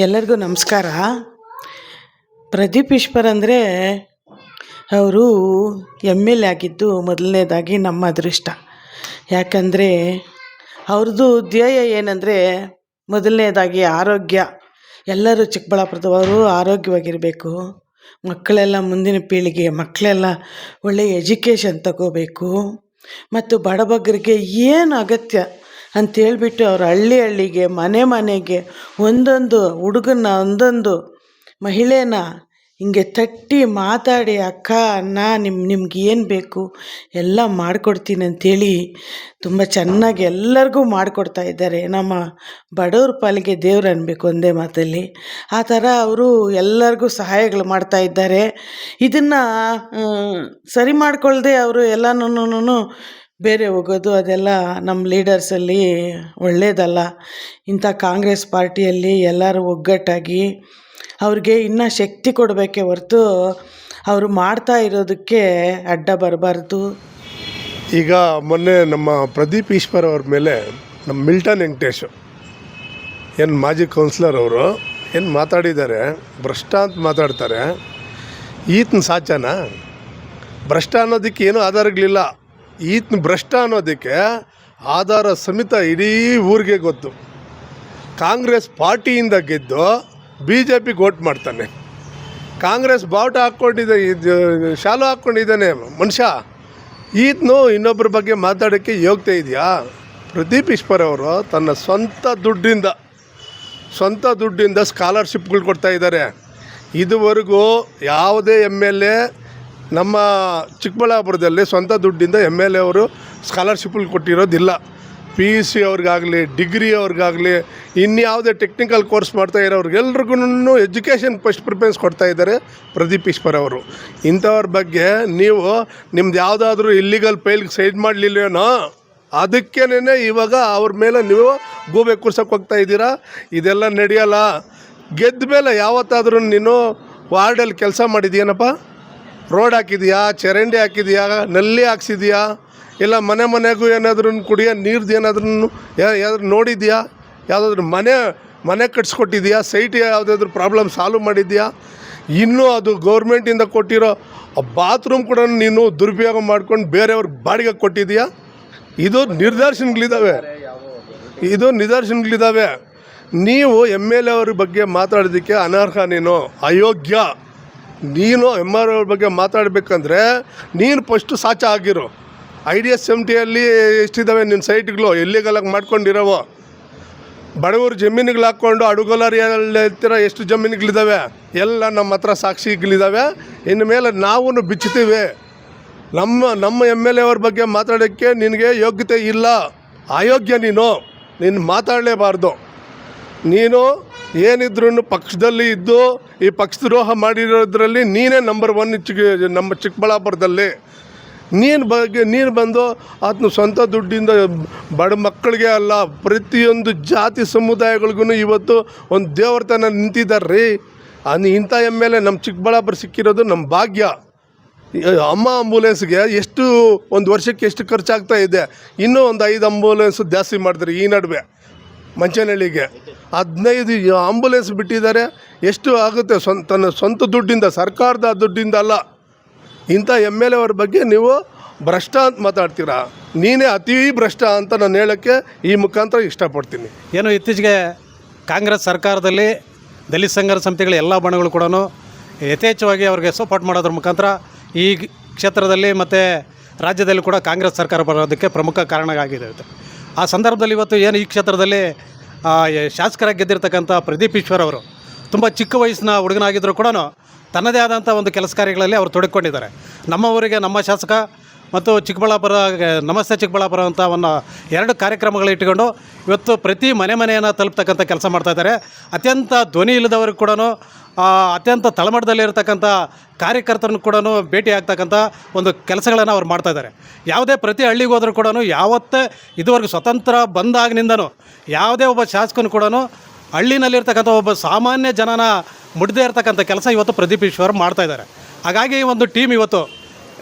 ಎಲ್ಲರಿಗೂ ನಮಸ್ಕಾರ. ಪ್ರದೀಪ್ ಈಶ್ವರ್ ಅಂದರೆ ಅವರು MLA ಆಗಿದ್ದು ಮೊದಲನೇದಾಗಿ ನಮ್ಮ ಅದೃಷ್ಟ. ಯಾಕಂದರೆ ಅವ್ರದ್ದು ಧ್ಯೇಯ ಏನಂದರೆ ಮೊದಲನೇದಾಗಿ ಆರೋಗ್ಯ. ಎಲ್ಲರೂ ಚಿಕ್ಕಬಳ್ಳಾಪುರದವರು ಆರೋಗ್ಯವಾಗಿರಬೇಕು, ಮಕ್ಕಳೆಲ್ಲ ಮುಂದಿನ ಪೀಳಿಗೆ ಮಕ್ಕಳೆಲ್ಲ ಒಳ್ಳೆಯ ಎಜುಕೇಷನ್ ತಗೋಬೇಕು, ಮತ್ತು ಬಡಬಗ್ಗರಿಗೆ ಏನು ಅಗತ್ಯ ಅಂತೇಳ್ಬಿಟ್ಟು ಅವರು ಹಳ್ಳಿಗೆ ಮನೆಗೆ ಒಂದೊಂದು ಹುಡುಗನ ಒಂದೊಂದು ಮಹಿಳೆನ ಹಿಂಗೆ ತಟ್ಟಿ ಮಾತಾಡಿ, ಅಕ್ಕ ಅಣ್ಣ ನಿಮ್ಗೆ ಏನು ಬೇಕು ಎಲ್ಲ ಮಾಡಿಕೊಡ್ತೀನಿ ಅಂಥೇಳಿ ತುಂಬ ಚೆನ್ನಾಗಿ ಎಲ್ಲರಿಗೂ ಮಾಡಿಕೊಡ್ತಾ ಇದ್ದಾರೆ. ನಮ್ಮ ಬಡವ್ರ ಪಾಲಿಗೆ ದೇವ್ರು ಅನ್ಬೇಕು ಒಂದೇ ಮಾತಲ್ಲಿ. ಆ ಥರ ಅವರು ಎಲ್ಲರಿಗೂ ಸಹಾಯಗಳು ಮಾಡ್ತಾ ಇದ್ದಾರೆ. ಇದನ್ನು ಸರಿ ಮಾಡಿಕೊಳ್ದೆ ಅವರು ಎಲ್ಲನೂ ಬೇರೆ ಹೋಗೋದು ಅದೆಲ್ಲ ನಮ್ಮ ಲೀಡರ್ಸಲ್ಲಿ ಒಳ್ಳೆಯದಲ್ಲ. ಇಂಥ ಕಾಂಗ್ರೆಸ್ ಪಾರ್ಟಿಯಲ್ಲಿ ಎಲ್ಲರೂ ಒಗ್ಗಟ್ಟಾಗಿ ಅವ್ರಿಗೆ ಇನ್ನೂ ಶಕ್ತಿ ಕೊಡಬೇಕೇ ಹೊರತು ಅವರು ಮಾಡ್ತಾ ಇರೋದಕ್ಕೆ ಅಡ್ಡ ಬರಬಾರ್ದು. ಈಗ ಮೊನ್ನೆ ನಮ್ಮ ಪ್ರದೀಪ್ ಈಶ್ವರ್ ಅವ್ರ ಮೇಲೆ ನಮ್ಮ ಮಿಲ್ಟನ್ ವೆಂಕಟೇಶ್ ಏನು ಮಾಜಿ ಕೌನ್ಸಿಲರ್ ಅವರು ಏನು ಮಾತಾಡಿದ್ದಾರೆ, ಭ್ರಷ್ಟ ಅಂತ ಮಾತಾಡ್ತಾರೆ. ಈತನ ಸಾಚನ ಭ್ರಷ್ಟ ಅನ್ನೋದಕ್ಕೆ ಏನೂ ಆಧಾರಗಳಿಲ್ಲ. ಈತನ ಭ್ರಷ್ಟ ಅನ್ನೋದಕ್ಕೆ ಆಧಾರ ಸಮೇತ ಇಡೀ ಊರಿಗೆ ಗೊತ್ತು. ಕಾಂಗ್ರೆಸ್ ಪಾರ್ಟಿಯಿಂದ ಗೆದ್ದು BJPಗೆ ವೋಟ್ ಮಾಡ್ತಾನೆ. ಕಾಂಗ್ರೆಸ್ ಬಾವುಟ ಶಾಲು ಹಾಕ್ಕೊಂಡಿದ್ದಾನೆ ಮನುಷ್ಯ. ಈತನು ಇನ್ನೊಬ್ಬರ ಬಗ್ಗೆ ಮಾತಾಡೋಕ್ಕೆ ಯೋಗ್ಯತೆ ಇದೆಯಾ? ಪ್ರದೀಪ್ ಈಶ್ವರ್ ಅವರು ತನ್ನ ಸ್ವಂತ ದುಡ್ಡಿಂದ ಸ್ಕಾಲರ್ಶಿಪ್ಗಳು ಕೊಡ್ತಾ ಇದ್ದಾರೆ. ಇದುವರೆಗೂ ಯಾವುದೇ MLA ನಮ್ಮ ಚಿಕ್ಕಬಳ್ಳಾಪುರದಲ್ಲಿ ಸ್ವಂತ ದುಡ್ಡಿಂದ MLA ಅವರು ಸ್ಕಾಲರ್ಶಿಪ್ಗಳು ಕೊಟ್ಟಿರೋದಿಲ್ಲ. PUC ಅವ್ರಿಗಾಗಲಿ, ಡಿಗ್ರಿ ಅವ್ರಿಗಾಗಲಿ, ಇನ್ಯಾವುದೇ ಟೆಕ್ನಿಕಲ್ ಕೋರ್ಸ್ ಮಾಡ್ತಾ ಇರೋರಿಗೆಲ್ರಿಗೂ ಎಜುಕೇಷನ್ ಫಸ್ಟ್ ಪ್ರಿಫರೆನ್ಸ್ ಕೊಡ್ತಾ ಇದ್ದಾರೆ ಪ್ರದೀಪ್ ಈಶ್ವರ್ ಅವರು. ಇಂಥವ್ರ ಬಗ್ಗೆ ನೀವು ನಿಮ್ದು ಯಾವುದಾದ್ರೂ ಇಲ್ಲಿಗಲ್ ಫೈಲ್ಗೆ ಸೈಡ್ ಮಾಡಲಿಲ್ವೇನೋ, ಅದಕ್ಕೇನೆ ಇವಾಗ ಅವ್ರ ಮೇಲೆ ನೀವು ಗೂಬೆ ಕೂರ್ಸೋಕೆ ಹೋಗ್ತಾ ಇದ್ದೀರಾ. ಇದೆಲ್ಲ ನಡೆಯಲ್ಲ. ಗೆದ್ದ ಮೇಲೆ ಯಾವತ್ತಾದ್ರೂ ನೀನು ವಾರ್ಡಲ್ಲಿ ಕೆಲಸ ಮಾಡಿದ್ಯೇನಪ್ಪ? ರೋಡ್ ಹಾಕಿದೆಯಾ, ಚರಂಡಿ ಹಾಕಿದೆಯಾ, ನಲ್ಲಿ ಹಾಕ್ಸಿದೆಯಾ, ಇಲ್ಲ ಮನೆಗೂ ಏನಾದ್ರೂ ಕುಡಿಯೋ ನೀರ್ದು ಏನಾದ್ರೂ ನೋಡಿದ್ಯಾ? ಯಾವುದಾದ್ರೂ ಮನೆ ಕಟ್ಸ್ಕೊಟ್ಟಿದೆಯಾ? ಸೈಟ್ ಯಾವುದಾದ್ರೂ ಪ್ರಾಬ್ಲಮ್ ಸಾಲ್ವ್ ಮಾಡಿದ್ಯಾ? ಇನ್ನೂ ಅದು ಗೌರ್ಮೆಂಟಿಂದ ಕೊಟ್ಟಿರೋ ಬಾತ್ರೂಮ್ ಕೂಡ ನೀನು ದುರುಪಯೋಗ ಮಾಡ್ಕೊಂಡು ಬೇರೆಯವ್ರಿಗೆ ಬಾಡಿಗೆ ಕೊಟ್ಟಿದೆಯಾ? ಇದು ನಿದರ್ಶನಗಳಿದ್ದಾವೆ. ನೀವು MLA ಅವ್ರ ಬಗ್ಗೆ ಮಾತಾಡೋದಕ್ಕೆ ಅನರ್ಹ, ನೀನು ಅಯೋಗ್ಯ. ನೀನು MLA ಅವ್ರ ಬಗ್ಗೆ ಮಾತಾಡಬೇಕಂದ್ರೆ ನೀನು ಫಸ್ಟು ಸಾಚ ಆಗಿರು. IDS 70 ಎಷ್ಟಿದ್ದಾವೆ ನಿನ್ನ ಸೈಟ್ಗಳು ಎಲ್ಲಿಗೆಲ್ಲ ಮಾಡ್ಕೊಂಡಿರೋವು? ಬಡವರು ಜಮೀನುಗಳು ಹಾಕ್ಕೊಂಡು ಅಡುಗೊಲಾರಿಯಲ್ಲಿ ಎಷ್ಟು ಜಮೀನುಗಳಿದ್ದಾವೆ? ಎಲ್ಲ ನಮ್ಮ ಹತ್ರ ಸಾಕ್ಷಿಗಳಿದ್ದಾವೆ. ಇನ್ನು ಮೇಲೆ ನಾವು ಬಿಚ್ಚುತ್ತೀವಿ. ನಮ್ಮ MLA ಅವ್ರ ಬಗ್ಗೆ ಮಾತಾಡೋಕ್ಕೆ ನಿನಗೆ ಯೋಗ್ಯತೆ ಇಲ್ಲ. ಅಯೋಗ್ಯ ನೀನು ಮಾತಾಡಲೇಬಾರ್ದು. ನೀನು ಏನಿದ್ರೂ ಪಕ್ಷದಲ್ಲಿ ಇದ್ದು ಈ ಪಕ್ಷದ್ರೋಹ ಮಾಡಿರೋದ್ರಲ್ಲಿ ನೀನೇ ನಂಬರ್ 1 ನಮ್ಮ ಚಿಕ್ಕಬಳ್ಳಾಪುರದಲ್ಲಿ. ನೀನು ಬಂದು ಆತನ ಸ್ವಂತ ದುಡ್ಡಿಂದ ಬಡ ಮಕ್ಕಳಿಗೆ ಅಲ್ಲ, ಪ್ರತಿಯೊಂದು ಜಾತಿ ಸಮುದಾಯಗಳಿಗೂ ಇವತ್ತು ಒಂದು ದೇವರ್ತನ ನಿಂತಿದ್ದಾರೆ ರೀ. ಇಂಥ MLA ನಮ್ಮ ಚಿಕ್ಕಬಳ್ಳಾಪುರ ಸಿಕ್ಕಿರೋದು ನಮ್ಮ ಭಾಗ್ಯ. ಅಮ್ಮ ಆಂಬುಲೆನ್ಸ್ಗೆ ಎಷ್ಟು ಒಂದು ವರ್ಷಕ್ಕೆ ಎಷ್ಟು ಖರ್ಚಾಗ್ತಾ ಇದೆ? ಇನ್ನೂ ಒಂದು 5 ಆಂಬುಲೆನ್ಸ್ ಜಾಸ್ತಿ ಮಾಡಿದ್ರು. ಈ ನಡುವೆ ಮಂಚನಹಳ್ಳಿಗೆ 15 ಆಂಬುಲೆನ್ಸ್ ಬಿಟ್ಟಿದ್ದಾರೆ. ಎಷ್ಟು ಆಗುತ್ತೆ? ತನ್ನ ಸ್ವಂತ ದುಡ್ಡಿಂದ, ಸರ್ಕಾರದ ದುಡ್ಡಿಂದ ಅಲ್ಲ. ಇಂಥ MLA ಅವ್ರ ಬಗ್ಗೆ ನೀವು ಭ್ರಷ್ಟ ಅಂತ ಮಾತಾಡ್ತೀರಾ. ನೀನೇ ಅತೀ ಭ್ರಷ್ಟ ಅಂತ ನಾನು ಹೇಳೋಕ್ಕೆ ಈ ಮುಖಾಂತರ ಇಷ್ಟಪಡ್ತೀನಿ. ಏನು ಇತ್ತೀಚೆಗೆ ಕಾಂಗ್ರೆಸ್ ಸರ್ಕಾರದಲ್ಲಿ ದಲಿತ ಸಂಘರ್ಷ ಸಮಿತಿಗಳ ಎಲ್ಲ ಬಣಗಳು ಕೂಡ ಯಥೇಚ್ಛವಾಗಿ ಅವ್ರಿಗೆ ಸಪೋರ್ಟ್ ಮಾಡೋದ್ರ ಮುಖಾಂತರ ಈ ಕ್ಷೇತ್ರದಲ್ಲಿ ಮತ್ತು ರಾಜ್ಯದಲ್ಲಿ ಕೂಡ ಕಾಂಗ್ರೆಸ್ ಸರ್ಕಾರ ಬರೋದಕ್ಕೆ ಪ್ರಮುಖ ಕಾರಣ ಆಗಿದೆ. ಆ ಸಂದರ್ಭದಲ್ಲಿ ಇವತ್ತು ಏನು ಈ ಕ್ಷೇತ್ರದಲ್ಲಿ ಶಾಸಕರಾಗಿ ಗೆದ್ದಿರ್ತಕ್ಕಂಥ ಪ್ರದೀಪ್ ಈಶ್ವರ್ ಅವರು ತುಂಬ ಚಿಕ್ಕ ವಯಸ್ಸಿನ ಹುಡುಗನಾಗಿದ್ದರೂ ಕೂಡ ತನ್ನದೇ ಆದಂಥ ಒಂದು ಕೆಲಸ ಕಾರ್ಯಗಳಲ್ಲಿ ಅವರು ತೊಡಗಿಕೊಂಡಿದ್ದಾರೆ. ನಮ್ಮ ಊರಿಗೆ ನಮ್ಮ ಶಾಸಕ ಮತ್ತು ಚಿಕ್ಕಬಳ್ಳಾಪುರ ನಮಸ್ತೆ ಚಿಕ್ಕಬಳ್ಳಾಪುರ ಅಂತ ಒಂದು 2 ಕಾರ್ಯಕ್ರಮಗಳು ಇಟ್ಟುಕೊಂಡು ಇವತ್ತು ಪ್ರತಿ ಮನೆಯನ್ನು ತಲುಪ್ತಕ್ಕಂಥ ಕೆಲಸ ಮಾಡ್ತಾಯಿದ್ದಾರೆ. ಅತ್ಯಂತ ಧ್ವನಿ ಇಲ್ಲದವರು ಕೂಡ ಅತ್ಯಂತ ತಳಮಟ್ಟದಲ್ಲಿರ್ತಕ್ಕಂಥ ಕಾರ್ಯಕರ್ತರನ್ನು ಕೂಡ ಭೇಟಿ ಆಗ್ತಕ್ಕಂಥ ಒಂದು ಕೆಲಸಗಳನ್ನು ಅವ್ರು ಮಾಡ್ತಾಯಿದ್ದಾರೆ. ಯಾವುದೇ ಪ್ರತಿ ಹಳ್ಳಿಗೆ ಹೋದರೂ ಕೂಡ ಯಾವತ್ತೇ ಇದುವರೆಗೂ ಸ್ವತಂತ್ರ ಬಂದಾಗಿನಿಂದನೂ ಯಾವುದೇ ಒಬ್ಬ ಶಾಸಕನು ಕೂಡ ಹಳ್ಳಿನಲ್ಲಿರ್ತಕ್ಕಂಥ ಒಬ್ಬ ಸಾಮಾನ್ಯ ಜನನ ಮುಟ್ಟದೇ ಇರ್ತಕ್ಕಂಥ ಕೆಲಸ ಇವತ್ತು ಪ್ರದೀಪ್ ಈಶ್ವರ್ ಮಾಡ್ತಾಯಿದ್ದಾರೆ. ಹಾಗಾಗಿ ಒಂದು ಟೀಮ್ ಇವತ್ತು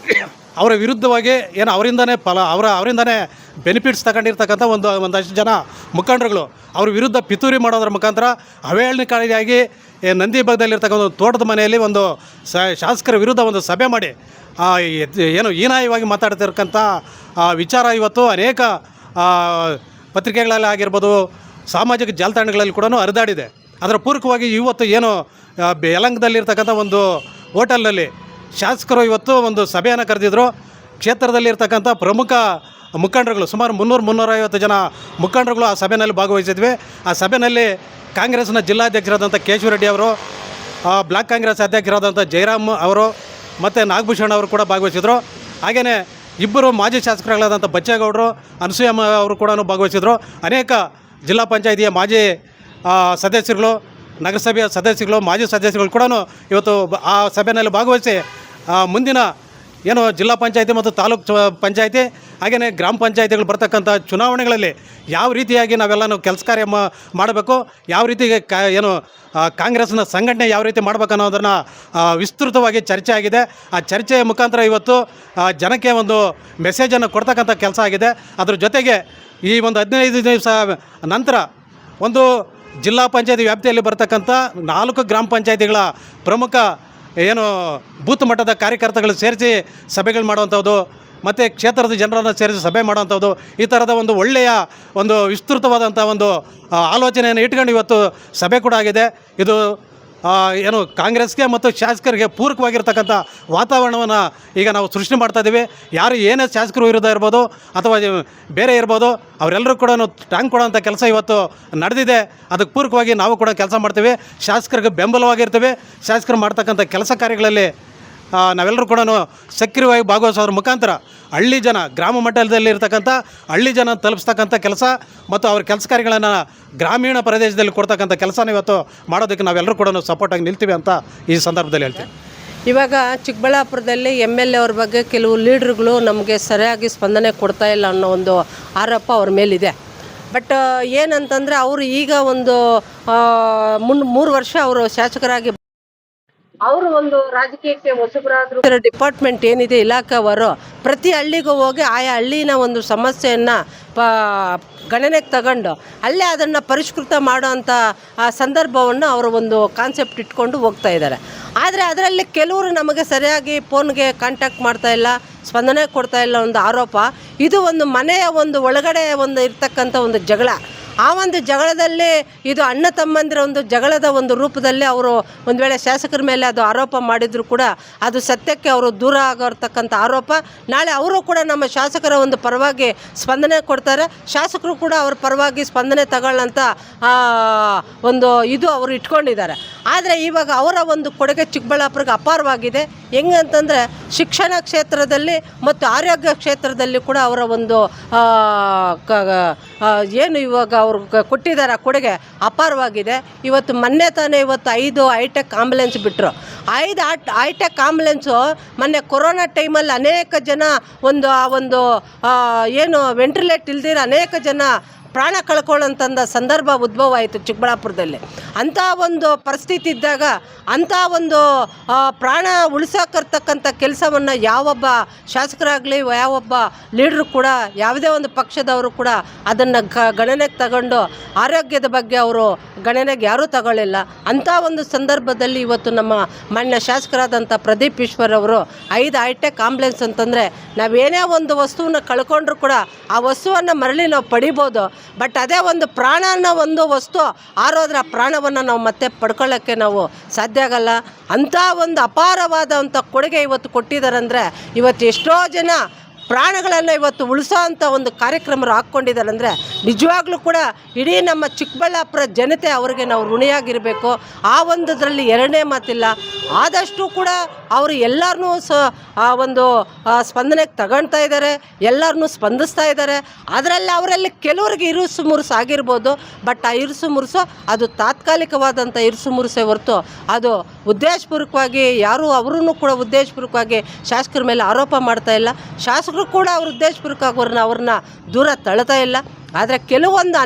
ಅವರ ವಿರುದ್ಧವಾಗಿ ಏನು ಅವರಿಂದನೇ ಬೆನಿಫಿಟ್ಸ್ ತಗೊಂಡಿರ್ತಕ್ಕಂಥ ಒಂದಷ್ಟು ಜನ ಮುಖಂಡರುಗಳು ಅವ್ರ ವಿರುದ್ಧ ಪಿತೂರಿ ಮಾಡೋದ್ರ ಮುಖಾಂತರ ಅವಹೇಳನಕಾರಿಯಾಗಿ ನಂದಿ ಭಾಗದಲ್ಲಿರ್ತಕ್ಕಂಥ ಒಂದು ತೋಟದ ಮನೆಯಲ್ಲಿ ಒಂದು ಶಾಸಕರ ವಿರುದ್ಧ ಒಂದು ಸಭೆ ಮಾಡಿ ಏನು ಹೀನಾಯವಾಗಿ ಮಾತಾಡ್ತಿರ್ತಕ್ಕಂಥ ವಿಚಾರ ಇವತ್ತು ಅನೇಕ ಪತ್ರಿಕೆಗಳಲ್ಲಿ ಆಗಿರ್ಬೋದು, ಸಾಮಾಜಿಕ ಜಾಲತಾಣಗಳಲ್ಲಿ ಕೂಡ ಹರಿದಾಡಿದೆ. ಅದರ ಪೂರಕವಾಗಿ ಇವತ್ತು ಏನು ಯಲಹಂಕದಲ್ಲಿರ್ತಕ್ಕಂಥ ಒಂದು ಹೋಟೆಲ್ನಲ್ಲಿ ಶಾಸಕರು ಇವತ್ತು ಒಂದು ಸಭೆಯನ್ನು ಕರೆದಿದ್ದರು. ಕ್ಷೇತ್ರದಲ್ಲಿರ್ತಕ್ಕಂಥ ಪ್ರಮುಖ ಮುಖಂಡರುಗಳು ಸುಮಾರು 300-350 ಜನ ಮುಖಂಡರುಗಳು ಆ ಸಭೆಯಲ್ಲಿ ಭಾಗವಹಿಸಿದ್ವಿ. ಆ ಸಭೆಯಲ್ಲಿ ಕಾಂಗ್ರೆಸ್ನ ಜಿಲ್ಲಾಧ್ಯಕ್ಷರಾದಂಥ ಕೇಶವರೆಡ್ಡಿ ಅವರು, ಬ್ಲಾಕ್ ಕಾಂಗ್ರೆಸ್ ಅಧ್ಯಕ್ಷರಾದಂಥ ಜಯರಾಮ್ ಅವರು ಮತ್ತು ನಾಗಭೂಷಣ್ ಅವರು ಕೂಡ ಭಾಗವಹಿಸಿದರು. ಹಾಗೆಯೇ ಇಬ್ಬರು ಮಾಜಿ ಶಾಸಕರುಗಳಾದಂಥ ಬಚ್ಚೇಗೌಡರು, ಅನಸೂಯಮ್ಮ ಅವರು ಕೂಡ ಭಾಗವಹಿಸಿದರು. ಅನೇಕ ಜಿಲ್ಲಾ ಪಂಚಾಯಿತಿಯ ಮಾಜಿ ಸದಸ್ಯರುಗಳು, ನಗರಸಭೆಯ ಸದಸ್ಯರುಗಳು, ಮಾಜಿ ಸದಸ್ಯರುಗಳು ಕೂಡ ಇವತ್ತು ಆ ಸಭೆಯಲ್ಲಿ ಭಾಗವಹಿಸಿ ಮುಂದಿನ ಏನು ಜಿಲ್ಲಾ ಪಂಚಾಯಿತಿ ಮತ್ತು ತಾಲೂಕು ಪಂಚಾಯಿತಿ ಹಾಗೆಯೇ ಗ್ರಾಮ ಪಂಚಾಯಿತಿಗಳು ಬರ್ತಕ್ಕಂಥ ಚುನಾವಣೆಗಳಲ್ಲಿ ಯಾವ ರೀತಿಯಾಗಿ ನಾವೆಲ್ಲ ಕೆಲಸ ಕಾರ್ಯ ಮಾಡಬೇಕು, ಯಾವ ರೀತಿ ಏನು ಕಾಂಗ್ರೆಸ್ನ ಸಂಘಟನೆ ಯಾವ ರೀತಿ ಮಾಡಬೇಕು ಅನ್ನೋದನ್ನು ವಿಸ್ತೃತವಾಗಿ ಚರ್ಚೆ ಆಗಿದೆ. ಆ ಚರ್ಚೆಯ ಮುಖಾಂತರ ಇವತ್ತು ಜನಕ್ಕೆ ಒಂದು ಮೆಸೇಜನ್ನು ಕೊಡ್ತಕ್ಕಂಥ ಕೆಲಸ ಆಗಿದೆ. ಅದ್ರ ಜೊತೆಗೆ ಈ ಒಂದು 15 ದಿವಸ ನಂತರ ಒಂದು ಜಿಲ್ಲಾ ಪಂಚಾಯತಿ ವ್ಯಾಪ್ತಿಯಲ್ಲಿ ಬರ್ತಕ್ಕಂಥ 4 ಗ್ರಾಮ ಪಂಚಾಯಿತಿಗಳ ಪ್ರಮುಖ ಏನು ಬೂತ್ ಮಟ್ಟದ ಕಾರ್ಯಕರ್ತಗಳು ಸೇರಿಸಿ ಸಭೆಗಳು ಮಾಡುವಂಥದ್ದು ಮತ್ತು ಕ್ಷೇತ್ರದ ಜನರನ್ನು ಸೇರಿಸಿ ಸಭೆ ಮಾಡುವಂಥದ್ದು, ಈ ಥರದ ಒಂದು ಒಳ್ಳೆಯ ಒಂದು ವಿಸ್ತೃತವಾದಂಥ ಒಂದು ಆಲೋಚನೆಯನ್ನು ಇಟ್ಕೊಂಡು ಇವತ್ತು ಸಭೆ ಕೂಡ ಆಗಿದೆ. ಇದು ಏನು ಕಾಂಗ್ರೆಸ್ಗೆ ಮತ್ತು ಶಾಸಕರಿಗೆ ಪೂರಕವಾಗಿರ್ತಕ್ಕಂಥ ವಾತಾವರಣವನ್ನು ಈಗ ನಾವು ಸೃಷ್ಟಿ ಮಾಡ್ತಾಯಿದ್ದೀವಿ. ಯಾರು ಏನೇ ಶಾಸಕರು ವಿರುದ್ಧ ಇರ್ಬೋದು ಅಥವಾ ಬೇರೆ ಇರ್ಬೋದು, ಅವರೆಲ್ಲರೂ ಕೂಡ ಟ್ಯಾಂಕ್ ಕೊಡೋಂಥ ಕೆಲಸ ಇವತ್ತು ನಡೆದಿದೆ. ಅದಕ್ಕೆ ಪೂರಕವಾಗಿ ನಾವು ಕೂಡ ಕೆಲಸ ಮಾಡ್ತೀವಿ, ಶಾಸಕರಿಗೆ ಬೆಂಬಲವಾಗಿರ್ತೀವಿ. ಶಾಸಕರು ಮಾಡ್ತಕ್ಕಂಥ ಕೆಲಸ ಕಾರ್ಯಗಳಲ್ಲಿ ನಾವೆಲ್ಲರೂ ಕೂಡ ಸಕ್ರಿಯವಾಗಿ ಭಾಗವಹಿಸೋದ್ರ ಮುಖಾಂತರ ಹಳ್ಳಿ ಜನ, ಗ್ರಾಮ ಮಟ್ಟದಲ್ಲಿ ಇರ್ತಕ್ಕಂಥ ಹಳ್ಳಿ ಜನ ತಲುಪಿಸ್ತಕ್ಕಂಥ ಕೆಲಸ ಮತ್ತು ಅವ್ರ ಕೆಲಸ ಕಾರ್ಯಗಳನ್ನು ಗ್ರಾಮೀಣ ಪ್ರದೇಶದಲ್ಲಿ ಕೊಡ್ತಕ್ಕಂಥ ಕೆಲಸನ ಇವತ್ತು ಮಾಡೋದಕ್ಕೆ ನಾವೆಲ್ಲರೂ ಕೂಡ ಸಪೋರ್ಟಾಗಿ ನಿಲ್ತೀವಿ ಅಂತ ಈ ಸಂದರ್ಭದಲ್ಲಿ ಹೇಳ್ತೀವಿ. ಇವಾಗ ಚಿಕ್ಕಬಳ್ಳಾಪುರದಲ್ಲಿ MLA ಅವ್ರ ಬಗ್ಗೆ ಕೆಲವು ಲೀಡ್ರುಗಳು ನಮಗೆ ಸರಿಯಾಗಿ ಸ್ಪಂದನೆ ಕೊಡ್ತಾ ಇಲ್ಲ ಅನ್ನೋ ಒಂದು ಆರೋಪ ಅವ್ರ ಮೇಲಿದೆ. ಬಟ್ ಏನಂತಂದರೆ ಅವರು ಈಗ ಒಂದು 3 ವರ್ಷ ಅವರು ಶಾಸಕರಾಗಿ ಅವರು ಒಂದು ರಾಜಕೀಯಕ್ಕೆ ಹೊಸಬರಾದ್ರು. ಡಿಪಾರ್ಟ್ಮೆಂಟ್ ಏನಿದೆ ಇಲಾಖೆಯವರು ಪ್ರತಿ ಹಳ್ಳಿಗೂ ಹೋಗಿ ಆಯಾ ಹಳ್ಳಿನ ಒಂದು ಸಮಸ್ಯೆಯನ್ನು ಗಣನೆಗೆ ತಗೊಂಡು ಅಲ್ಲೇ ಅದನ್ನು ಪರಿಷ್ಕೃತ ಮಾಡೋವಂಥ ಸಂದರ್ಭವನ್ನು ಅವರು ಒಂದು ಕಾನ್ಸೆಪ್ಟ್ ಇಟ್ಕೊಂಡು ಹೋಗ್ತಾ ಇದ್ದಾರೆ. ಆದರೆ ಅದರಲ್ಲಿ ಕೆಲವರು ನಮಗೆ ಸರಿಯಾಗಿ ಫೋನ್ಗೆ ಕಾಂಟ್ಯಾಕ್ಟ್ ಮಾಡ್ತಾ ಇಲ್ಲ, ಸ್ಪಂದನೆ ಕೊಡ್ತಾ ಇಲ್ಲ ಒಂದು ಆರೋಪ. ಇದು ಒಂದು ಮನೆಯ ಒಂದು ಒಳಗಡೆ ಒಂದು ಇರ್ತಕ್ಕಂಥ ಒಂದು ಜಗಳ. ಆ ಒಂದು ಜಗಳದಲ್ಲಿ ಇದು ಅಣ್ಣ ತಮ್ಮಂದಿರ ಒಂದು ಜಗಳದ ಒಂದು ರೂಪದಲ್ಲಿ ಅವರು ಒಂದು ವೇಳೆ ಶಾಸಕರ ಮೇಲೆ ಅದು ಆರೋಪ ಮಾಡಿದರೂ ಕೂಡ ಅದು ಸತ್ಯಕ್ಕೆ ಅವರು ದೂರ ಆಗಿರ್ತಕ್ಕಂಥ ಆರೋಪ. ನಾಳೆ ಅವರು ಕೂಡ ನಮ್ಮ ಶಾಸಕರ ಒಂದು ಪರವಾಗಿ ಸ್ಪಂದನೆ ಕೊಡ್ತಾರೆ, ಶಾಸಕರು ಕೂಡ ಅವ್ರ ಪರವಾಗಿ ಸ್ಪಂದನೆ ತಗೊಳ್ಳಂಥ ಒಂದು ಇದು ಅವರು ಇಟ್ಕೊಂಡಿದ್ದಾರೆ. ಆದರೆ ಇವಾಗ ಅವರ ಒಂದು ಕೊಡುಗೆ ಚಿಕ್ಕಬಳ್ಳಾಪುರಕ್ಕೆ ಅಪಾರವಾಗಿದೆ. ಹೆಂಗೆ ಅಂತಂದರೆ ಶಿಕ್ಷಣ ಕ್ಷೇತ್ರದಲ್ಲಿ ಮತ್ತು ಆರೋಗ್ಯ ಕ್ಷೇತ್ರದಲ್ಲಿ ಕೂಡ ಅವರ ಒಂದು ಏನು ಇವಾಗ ಅವರು ಕೊಟ್ಟಿದ್ದಾರೆ ಕೊಡುಗೆ ಅಪಾರವಾಗಿದೆ. ಇವತ್ತು ಮೊನ್ನೆ ತಾನೇ 5 ಹೈಟೆಕ್ ಆಂಬುಲೆನ್ಸ್ ಬಿಟ್ಟರು. 5 ಹೈಟೆಕ್ ಆಂಬುಲೆನ್ಸು ಮೊನ್ನೆ ಕೊರೋನಾ ಟೈಮಲ್ಲಿ ಅನೇಕ ಜನ ಒಂದು ಏನು ವೆಂಟಿಲೇಟ್ ಇಲ್ದಿರ ಅನೇಕ ಜನ ಪ್ರಾಣ ಕಳ್ಕೊಳ್ಳೋಂಥ ಸಂದರ್ಭ ಉದ್ಭವ ಆಯಿತು ಚಿಕ್ಕಬಳ್ಳಾಪುರದಲ್ಲಿ. ಅಂಥ ಒಂದು ಪರಿಸ್ಥಿತಿ ಇದ್ದಾಗ ಅಂಥ ಒಂದು ಪ್ರಾಣ ಉಳಿಸೋಕರ್ತಕ್ಕಂಥ ಕೆಲಸವನ್ನು ಯಾವೊಬ್ಬ ಶಾಸಕರಾಗಲಿ ಯಾವೊಬ್ಬ ಲೀಡ್ರು ಕೂಡ ಯಾವುದೇ ಒಂದು ಪಕ್ಷದವರು ಕೂಡ ಅದನ್ನು ಗಣನೆಗೆ ತಗೊಂಡು ಆರೋಗ್ಯದ ಬಗ್ಗೆ ಅವರು ಗಣನೆಗೆ ಯಾರೂ ತಗೊಳ್ಳಿಲ್ಲ. ಅಂಥ ಒಂದು ಸಂದರ್ಭದಲ್ಲಿ ಇವತ್ತು ನಮ್ಮ ಮಾನ್ಯ ಶಾಸಕರಾದಂಥ ಪ್ರದೀಪ್ ಈಶ್ವರ್ ಅವರು 5 ಹೈಟೆಕ್ ಆಂಬುಲೆನ್ಸ್ ಅಂತಂದರೆ ನಾವೇನೇ ಒಂದು ವಸ್ತುವನ್ನು ಕಳ್ಕೊಂಡ್ರೂ ಕೂಡ ಆ ವಸ್ತುವನ್ನು ಮರಳಿ ನಾವು ಪಡಿಬೋದು. ಬಟ್ ಅದೇ ಒಂದು ಪ್ರಾಣ ಅನ್ನೋ ಒಂದು ವಸ್ತು ಆರೋದ್ರ ಪ್ರಾಣವನ್ನು ನಾವು ಮತ್ತೆ ಪಡ್ಕೊಳ್ಳೋಕ್ಕೆ ನಾವು ಸಾಧ್ಯ ಆಗಲ್ಲ. ಅಂಥ ಒಂದು ಅಪಾರವಾದಂಥ ಕೊಡುಗೆ ಇವತ್ತು ಕೊಟ್ಟಿದ್ದಾರೆ ಅಂದರೆ ಇವತ್ತು ಎಷ್ಟೋ ಜನ ಪ್ರಾಣಗಳನ್ನು ಇವತ್ತು ಉಳಿಸೋ ಅಂಥ ಒಂದು ಕಾರ್ಯಕ್ರಮ ಹಾಕ್ಕೊಂಡಿದ್ದಾರೆ ಅಂದರೆ ನಿಜವಾಗ್ಲೂ ಕೂಡ ಇಡೀ ನಮ್ಮ ಚಿಕ್ಕಬಳ್ಳಾಪುರ ಜನತೆ ಅವರಿಗೆ ನಾವು ಋಣಿಯಾಗಿರಬೇಕು. ಆ ಒಂದರಲ್ಲಿ ಎರಡನೇ ಮಾತಿಲ್ಲ. ಆದಷ್ಟು ಕೂಡ ಅವರು ಎಲ್ಲರನ್ನೂ ಒಂದು ಸ್ಪಂದನೆಗೆ ತಗೊಳ್ತಾ ಇದ್ದಾರೆ, ಎಲ್ಲರನ್ನೂ ಸ್ಪಂದಿಸ್ತಾ ಇದ್ದಾರೆ. ಅದರಲ್ಲಿ ಅವರಲ್ಲಿ ಕೆಲವರಿಗೆ ಇರುಸು ಮುರುಸು ಆಗಿರ್ಬೋದು. ಬಟ್ ಆ ಇರುಸು ಮುರುಸು ಅದು ತಾತ್ಕಾಲಿಕವಾದಂಥ ಇರುಸು ಮುರುಸೆ ಹೊರತು ಅದು ಉದ್ದೇಶಪೂರ್ವಕವಾಗಿ ಯಾರೂ ಅವರೂ ಕೂಡ ಉದ್ದೇಶಪೂರ್ವಕವಾಗಿ ಶಾಸಕರ ಮೇಲೆ ಆರೋಪ ಮಾಡ್ತಾ ಇಲ್ಲ. ಶಾಸಕರು ಶಾಸಕರು ಕೂಡ ಅವ್ರ ಉದ್ದೇಶಪೂರ್ವಕವಾಗಿ ಅವ್ರನ್ನ ದೂರ ತಳ್ತಾ ಇಲ್ಲ. ಆದರೆ ಕೆಲವೊಂದು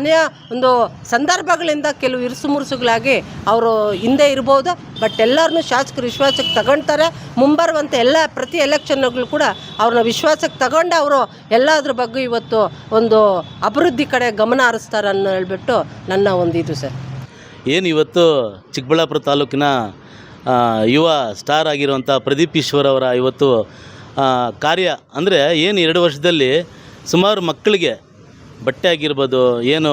ಒಂದು ಸಂದರ್ಭಗಳಿಂದ ಕೆಲವು ಇರುಸು ಮುರುಸುಗಳಾಗಿ ಅವರು ಹಿಂದೆ ಇರ್ಬೋದು. ಬಟ್ ಎಲ್ಲರನ್ನೂ ಶಾಸಕರು ವಿಶ್ವಾಸಕ್ಕೆ ತಗೊಳ್ತಾರೆ. ಮುಂಬರುವಂಥ ಪ್ರತಿ ಎಲೆಕ್ಷನ್ಗಳು ಕೂಡ ಅವ್ರನ್ನ ವಿಶ್ವಾಸಕ್ಕೆ ತಗೊಂಡು ಅವರು ಎಲ್ಲದ್ರ ಬಗ್ಗೆ ಇವತ್ತು ಒಂದು ಅಭಿವೃದ್ಧಿ ಕಡೆ ಗಮನ ಹರಿಸ್ತಾರೆ ಅನ್ನೋ ಹೇಳ್ಬಿಟ್ಟು ನನ್ನ ಒಂದು ಇದು ಸರ್. ಏನು ಇವತ್ತು ಚಿಕ್ಕಬಳ್ಳಾಪುರ ತಾಲೂಕಿನ ಯುವ ಸ್ಟಾರ್ ಆಗಿರುವಂಥ ಪ್ರದೀಪ್ ಈಶ್ವರ್ ಅವರ ಇವತ್ತು ಕಾರ್ಯ ಅಂದರೆ ಏನು 2 ವರ್ಷದಲ್ಲಿ ಸುಮಾರು ಮಕ್ಕಳಿಗೆ ಬಟ್ಟೆ ಆಗಿರ್ಬೋದು, ಏನು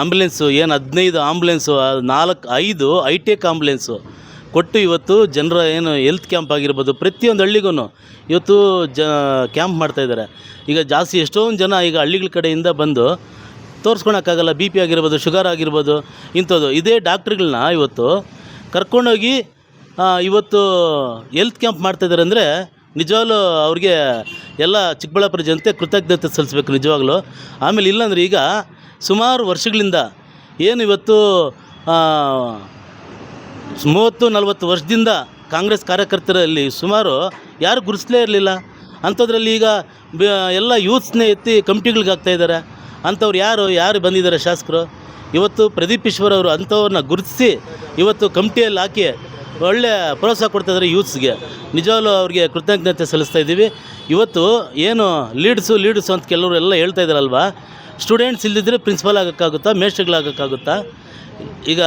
ಆಂಬ್ಯುಲೆನ್ಸು, ಏನು 15 ಆಂಬ್ಯುಲೆನ್ಸು, 5 ಹೈಟೆಕ್ ಆಂಬ್ಯುಲೆನ್ಸು ಕೊಟ್ಟು ಇವತ್ತು ಜನರ ಏನು ಹೆಲ್ತ್ ಕ್ಯಾಂಪ್ ಆಗಿರ್ಬೋದು, ಪ್ರತಿಯೊಂದು ಹಳ್ಳಿಗೂ ಇವತ್ತು ಕ್ಯಾಂಪ್ ಮಾಡ್ತಾಯಿದ್ದಾರೆ. ಈಗ ಜಾಸ್ತಿ ಎಷ್ಟೊಂದು ಜನ ಈಗ ಹಳ್ಳಿಗಳ ಕಡೆಯಿಂದ ಬಂದು ತೋರಿಸ್ಕೊಳಕ್ಕಾಗಲ್ಲ, ಬಿ ಪಿ ಆಗಿರ್ಬೋದು, ಶುಗರ್ ಆಗಿರ್ಬೋದು, ಇಂಥದ್ದು ಇದೇ ಡಾಕ್ಟ್ರುಗಳನ್ನ ಇವತ್ತು ಕರ್ಕೊಂಡೋಗಿ ಇವತ್ತು ಹೆಲ್ತ್ ಕ್ಯಾಂಪ್ ಮಾಡ್ತಾಯಿದ್ದಾರೆ. ಅಂದರೆ ನಿಜವಾಗ್ಲೂ ಅವ್ರಿಗೆ ಎಲ್ಲ ಚಿಕ್ಕಬಳ್ಳಾಪುರ ಜನತೆ ಕೃತಜ್ಞತೆ ಸಲ್ಲಿಸ್ಬೇಕು ನಿಜವಾಗ್ಲೂ. ಆಮೇಲೆ ಇಲ್ಲಾಂದರೆ ಈಗ ಸುಮಾರು ವರ್ಷಗಳಿಂದ ಏನು ಇವತ್ತು 30-40 ವರ್ಷದಿಂದ ಕಾಂಗ್ರೆಸ್ ಕಾರ್ಯಕರ್ತರಲ್ಲಿ ಸುಮಾರು ಯಾರು ಗುರುತಿಸಲೇ ಇರಲಿಲ್ಲ. ಅಂಥದ್ರಲ್ಲಿ ಈಗ ಎಲ್ಲ ಯೂತ್ಸ್ನೇ ಎತ್ತಿ ಕಮಿಟಿಗಳಿಗೆ ಹಾಕ್ತಾಯಿದ್ದಾರೆ. ಅಂಥವ್ರು ಯಾರು ಬಂದಿದ್ದಾರೆ ಶಾಸಕರು? ಇವತ್ತು ಪ್ರದೀಪ್ ಈಶ್ವರ್ ಅವರು ಅಂಥವ್ರನ್ನ ಗುರುತಿಸಿ ಇವತ್ತು ಕಮಿಟಿಯಲ್ಲಿ ಹಾಕಿ ಒಳ್ಳೆ ಪ್ರೋತ್ಸಾಹ ಕೊಡ್ತಾಯಿದ್ದಾರೆ ಯೂತ್ಸ್ಗೆ. ನಿಜವಾಗ್ಲೂ ಅವ್ರಿಗೆ ಕೃತಜ್ಞತೆ ಸಲ್ಲಿಸ್ತಾ ಇದ್ದೀವಿ. ಇವತ್ತು ಏನು ಲೀಡ್ಸು ಅಂತ ಕೆಲವರು ಎಲ್ಲ ಹೇಳ್ತಾ ಇದ್ದಾರಲ್ವ, ಸ್ಟೂಡೆಂಟ್ಸ್ ಇಲ್ಲದಿದ್ದರೆ ಪ್ರಿನ್ಸಿಪಲ್ ಆಗೋಕ್ಕಾಗುತ್ತಾ, ಮೇಸ್ಟ್ರುಗಳಾಗೋಕ್ಕಾಗುತ್ತಾ? ಈಗ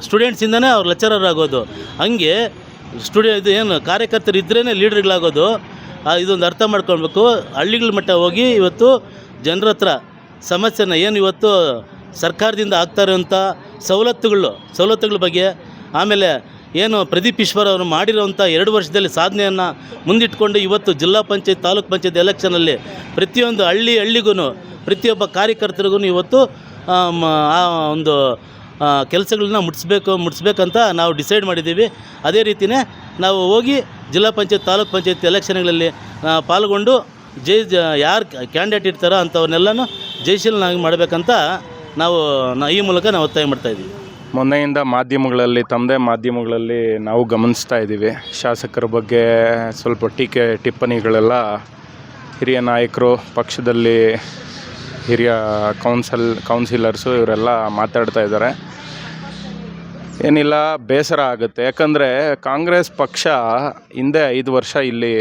ಸ್ಟೂಡೆಂಟ್ಸಿಂದನೇ ಅವ್ರು ಲೆಕ್ಚರರ್ ಆಗೋದು. ಹಂಗೆ ಇದು ಏನು ಕಾರ್ಯಕರ್ತರು ಇದ್ರೇ ಲೀಡರ್ಗಳಾಗೋದು. ಇದೊಂದು ಅರ್ಥ ಮಾಡ್ಕೊಳ್ಬೇಕು. ಹಳ್ಳಿಗಳ ಮಟ್ಟ ಹೋಗಿ ಇವತ್ತು ಜನರ ಹತ್ರ ಸಮಸ್ಯೆನ ಏನು ಇವತ್ತು ಸರ್ಕಾರದಿಂದ ಆಗ್ತಾ ಇರೋಂಥ ಸವಲತ್ತುಗಳ ಬಗ್ಗೆ, ಆಮೇಲೆ ಏನು ಪ್ರದೀಪ್ ಈಶ್ವರ್ ಅವರು ಮಾಡಿರೋಂಥ 2 ವರ್ಷದಲ್ಲಿ ಸಾಧನೆಯನ್ನು ಮುಂದಿಟ್ಕೊಂಡು ಇವತ್ತು ಜಿಲ್ಲಾ ಪಂಚಾಯತ್, ತಾಲೂಕು ಪಂಚಾಯತ್ ಎಲೆಕ್ಷನಲ್ಲಿ ಪ್ರತಿಯೊಂದು ಹಳ್ಳಿಗೂ ಪ್ರತಿಯೊಬ್ಬ ಕಾರ್ಯಕರ್ತರಿಗೂ ಇವತ್ತು ಆ ಒಂದು ಕೆಲಸಗಳನ್ನ ಮುಟ್ಟಿಸ್ಬೇಕಂತ ನಾವು ಡಿಸೈಡ್ ಮಾಡಿದ್ದೀವಿ. ಅದೇ ರೀತಿಯೇ ನಾವು ಹೋಗಿ ಜಿಲ್ಲಾ ಪಂಚಾಯತ್, ತಾಲೂಕು ಪಂಚಾಯತ್ ಎಲೆಕ್ಷನ್ಗಳಲ್ಲಿ ಪಾಲ್ಗೊಂಡು ಯಾರು ಕ್ಯಾಂಡಿಡೇಟ್ ಇರ್ತಾರೋ ಅಂಥವ್ರನ್ನೆಲ್ಲನೂ ಜಯಶೀಲನಾಗಿ ಮಾಡಬೇಕಂತ ನಾವು ಈ ಮೂಲಕ ನಾವು ಒತ್ತಾಯ ಮಾಡ್ತಾಯಿದ್ದೀವಿ. ಮೊನ್ನೆಯಿಂದ ಮಾಧ್ಯಮಗಳಲ್ಲಿ, ತಮ್ಮದೇ ಮಾಧ್ಯಮಗಳಲ್ಲಿ ನಾವು ಗಮನಿಸ್ತಾ ಇದ್ದೀವಿ. ಶಾಸಕರ ಬಗ್ಗೆ ಸ್ವಲ್ಪ ಟೀಕೆ ಟಿಪ್ಪಣಿಗಳೆಲ್ಲ ಹಿರಿಯ ನಾಯಕರು, ಪಕ್ಷದಲ್ಲಿ ಹಿರಿಯ ಕೌನ್ಸಿಲರ್ಸು ಇವರೆಲ್ಲ ಮಾತಾಡ್ತಾ ಇದ್ದಾರೆ. ಏನಿಲ್ಲ, ಬೇಸರ ಆಗುತ್ತೆ. ಯಾಕಂದರೆ ಕಾಂಗ್ರೆಸ್ ಪಕ್ಷ ಹಿಂದೆ 5 ವರ್ಷ ಇಲ್ಲಿ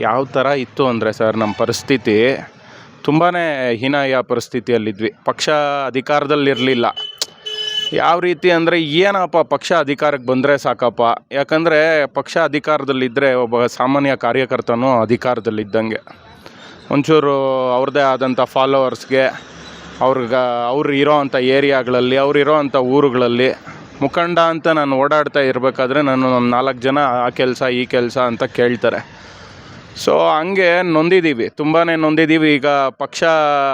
ಯಾವ ಥರ ಇತ್ತು ಅಂದರೆ ಸರ್, ನಮ್ಮ ಪರಿಸ್ಥಿತಿ ತುಂಬಾ ಹೀನಾಯ ಪರಿಸ್ಥಿತಿಯಲ್ಲಿದ್ವಿ. ಪಕ್ಷ ಅಧಿಕಾರದಲ್ಲಿರಲಿಲ್ಲ. ಯಾವ ರೀತಿ ಅಂದರೆ ಏನಪ್ಪ, ಪಕ್ಷ ಅಧಿಕಾರಕ್ಕೆ ಬಂದರೆ ಸಾಕಪ್ಪ. ಯಾಕಂದರೆ ಪಕ್ಷ ಅಧಿಕಾರದಲ್ಲಿದ್ದರೆ ಒಬ್ಬ ಸಾಮಾನ್ಯ ಕಾರ್ಯಕರ್ತನೂ ಅಧಿಕಾರದಲ್ಲಿದ್ದಂಗೆ. ಒಂಚೂರು ಅವ್ರದ್ದೇ ಆದಂಥ ಫಾಲೋವರ್ಸ್ಗೆ, ಅವ್ರು ಇರೋ ಅಂಥ ಏರಿಯಾಗಳಲ್ಲಿ, ಇರೋ ಅಂಥ ಊರುಗಳಲ್ಲಿ ಮುಖಂಡ ಅಂತ ನಾನು ಓಡಾಡ್ತಾ ಇರಬೇಕಾದ್ರೆ ನಾನು 4 ಜನ ಆ ಕೆಲಸ ಈ ಕೆಲಸ ಅಂತ ಕೇಳ್ತಾರೆ. ಸೊ ಹಂಗೆ ನೊಂದಿದ್ದೀವಿ, ತುಂಬಾ ನೊಂದಿದ್ದೀವಿ. ಈಗ ಪಕ್ಷ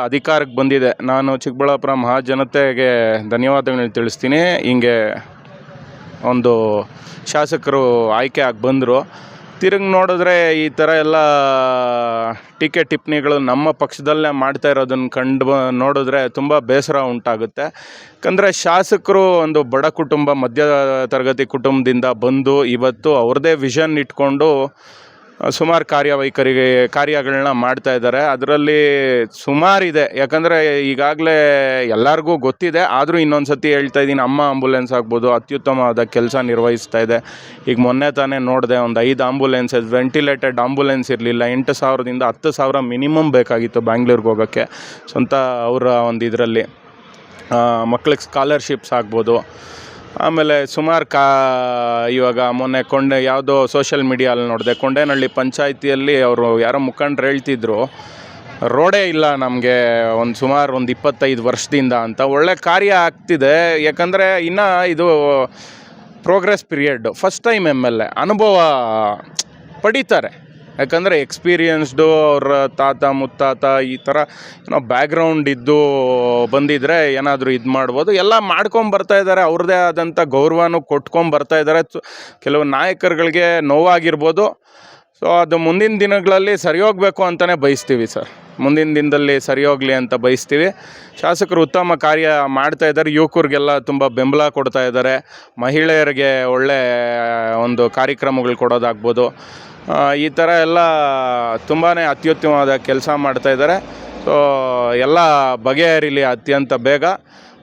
ಅಧಿಕಾರಕ್ಕೆ ಬಂದಿದೆ. ನಾನು ಚಿಕ್ಕಬಳ್ಳಾಪುರ ಮಹಾಜನತೆಗೆ ಧನ್ಯವಾದಗಳನ್ನ ತಿಳಿಸ್ತೀನಿ. ಹಿಂಗೆ ಒಂದು ಶಾಸಕರು ಆಯ್ಕೆ ಆಗಿ ಬಂದರು. ತಿರುಗಿ ನೋಡಿದ್ರೆ ಈ ಥರ ಎಲ್ಲ ಟೀಕೆ ಟಿಪ್ಪಣಿಗಳು ನಮ್ಮ ಪಕ್ಷದಲ್ಲೇ ಮಾಡ್ತಾ ಇರೋದನ್ನು ನೋಡಿದ್ರೆ ತುಂಬ ಬೇಸರ ಉಂಟಾಗುತ್ತೆ. ಯಾಕಂದರೆ ಶಾಸಕರು ಒಂದು ಬಡ ಕುಟುಂಬ, ಮಧ್ಯ ತರಗತಿ ಕುಟುಂಬದಿಂದ ಬಂದು ಇವತ್ತು ಅವ್ರದ್ದೇ ವಿಷನ್ ಇಟ್ಕೊಂಡು ಸುಮಾರು ಕಾರ್ಯಗಳನ್ನ ಮಾಡ್ತಾ ಇದ್ದಾರೆ. ಅದರಲ್ಲಿ ಸುಮಾರಿದೆ. ಯಾಕಂದರೆ ಈಗಾಗಲೇ ಎಲ್ಲರಿಗೂ ಗೊತ್ತಿದೆ. ಆದರೂ ಇನ್ನೊಂದು ಸತಿ ಹೇಳ್ತಾ ಇದ್ದೀನಿ, ಅಮ್ಮ ಆಂಬುಲೆನ್ಸ್ ಆಗ್ಬೋದು, ಅತ್ಯುತ್ತಮವಾದ ಕೆಲಸ ನಿರ್ವಹಿಸ್ತಾ ಇದೆ. ಈಗ ಮೊನ್ನೆ ತಾನೇ ನೋಡಿದೆ, ಒಂದು 5 ಆಂಬುಲೆನ್ಸ್, ವೆಂಟಿಲೇಟೆಡ್ ಆಂಬುಲೆನ್ಸ್ ಇರಲಿಲ್ಲ. 8,000ದಿಂದ 10,000 ಮಿನಿಮಮ್ ಬೇಕಾಗಿತ್ತು ಬ್ಯಾಂಗ್ಳೂರ್ಗೆ ಹೋಗೋಕ್ಕೆ. ಸ್ವಂತ ಅವರ ಒಂದು ಇದರಲ್ಲಿ ಮಕ್ಳಿಗೆ ಸ್ಕಾಲರ್ಶಿಪ್ಸ್ ಆಗ್ಬೋದು. ಆಮೇಲೆ ಸುಮಾರು ಇವಾಗ ಮೊನ್ನೆ ಯಾವುದೋ ಸೋಷಿಯಲ್ ಮೀಡಿಯಲ್ಲಿ ನೋಡಿದೆ, ಕೊಂಡೇನಹಳ್ಳಿ ಪಂಚಾಯಿತಿಯಲ್ಲಿ ಅವರು ಯಾರೋ ಮುಖಂಡರು ಹೇಳ್ತಿದ್ರು, ರೋಡೇ ಇಲ್ಲ ನಮಗೆ ಸುಮಾರು ಒಂದು 25 ವರ್ಷದಿಂದ ಅಂತ. ಒಳ್ಳೆ ಕಾರ್ಯ ಆಗ್ತಿದೆ. ಯಾಕಂದರೆ ಇನ್ನು ಇದು progress period. First time MLA ಅನುಭವ ಪಡೀತಾರೆ. ಯಾಕಂದರೆ ಎಕ್ಸ್ಪೀರಿಯನ್ಸ್ಡು, ಅವ್ರ ತಾತ ಮುತ್ತಾತ ಈ ಥರ ಏನೋ ಬ್ಯಾಕ್ಗ್ರೌಂಡ್ ಇದ್ದು ಬಂದಿದ್ದರೆ ಏನಾದರೂ ಇದು ಮಾಡ್ಬೋದು. ಎಲ್ಲ ಮಾಡ್ಕೊಂಬರ್ತಾಯಿದ್ದಾರೆ. ಅವ್ರದ್ದೇ ಆದಂಥ ಗೌರವನೂ ಕೊಟ್ಕೊಂಬರ್ತಾಯಿದ್ದಾರೆ. ಕೆಲವು ನಾಯಕರುಗಳಿಗೆ ನೋವಾಗಿರ್ಬೋದು. ಸೊ ಅದು ಮುಂದಿನ ದಿನಗಳಲ್ಲಿ ಸರಿ ಹೋಗಬೇಕು ಅಂತಲೇ ಬಯಸ್ತೀವಿ ಸರ್. ಮುಂದಿನ ದಿನದಲ್ಲಿ ಸರಿ ಹೋಗಲಿ ಅಂತ ಬಯಸ್ತೀವಿ. ಶಾಸಕರು ಉತ್ತಮ ಕಾರ್ಯ ಮಾಡ್ತಾಯಿದ್ದಾರೆ. ಯುವಕರಿಗೆಲ್ಲ ತುಂಬ ಬೆಂಬಲ ಕೊಡ್ತಾ ಇದ್ದಾರೆ. ಮಹಿಳೆಯರಿಗೆ ಒಳ್ಳೆ ಒಂದು ಕಾರ್ಯಕ್ರಮಗಳು ಕೊಡೋದಾಗ್ಬೋದು, ಈ ಥರ ಎಲ್ಲ ತುಂಬಾ ಅತ್ಯುತ್ತಮವಾದ ಕೆಲಸ ಮಾಡ್ತಾಯಿದ್ದಾರೆ. ಸೊ ಎಲ್ಲ ಬಗೆಹರಿಲಿ ಅತ್ಯಂತ ಬೇಗ.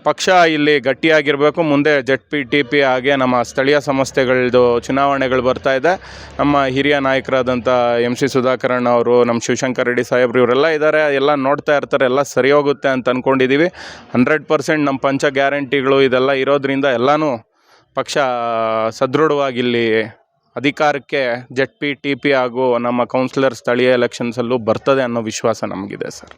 ಪಕ್ಷ ಇಲ್ಲಿ ಗಟ್ಟಿಯಾಗಿರಬೇಕು. ಮುಂದೆ ZP TP ಹಾಗೆ ನಮ್ಮ ಸ್ಥಳೀಯ ಸಂಸ್ಥೆಗಳದ್ದು ಚುನಾವಣೆಗಳು ಬರ್ತಾಯಿದೆ. ನಮ್ಮ ಹಿರಿಯ ನಾಯಕರಾದಂಥ MC ಸುಧಾಕರಣ್ಣ ಅವರು, ನಮ್ಮ ಶಿವಶಂಕರ್ ರೆಡ್ಡಿ ಸಾಹೇಬ್ರು ಇವರೆಲ್ಲ ಇದ್ದಾರೆ. ಎಲ್ಲ ನೋಡ್ತಾ ಇರ್ತಾರೆ. ಎಲ್ಲ ಸರಿ ಹೋಗುತ್ತೆ ಅಂತ ಅಂದ್ಕೊಂಡಿದ್ದೀವಿ. 100% ನಮ್ಮ ಪಂಚ ಗ್ಯಾರಂಟಿಗಳು ಇದೆಲ್ಲ ಇರೋದ್ರಿಂದ ಎಲ್ಲನೂ ಪಕ್ಷ ಸದೃಢವಾಗಿ ಇಲ್ಲಿ ಅಧಿಕಾರಕ್ಕೆ ZP TP ಹಾಗೂ ನಮ್ಮ ಕೌನ್ಸಿಲರ್ ಸ್ಥಳೀಯ ಎಲೆಕ್ಷನ್ಸಲ್ಲೂ ಬರ್ತದೆ ಅನ್ನೋ ವಿಶ್ವಾಸ ನಮಗಿದೆ ಸರ್.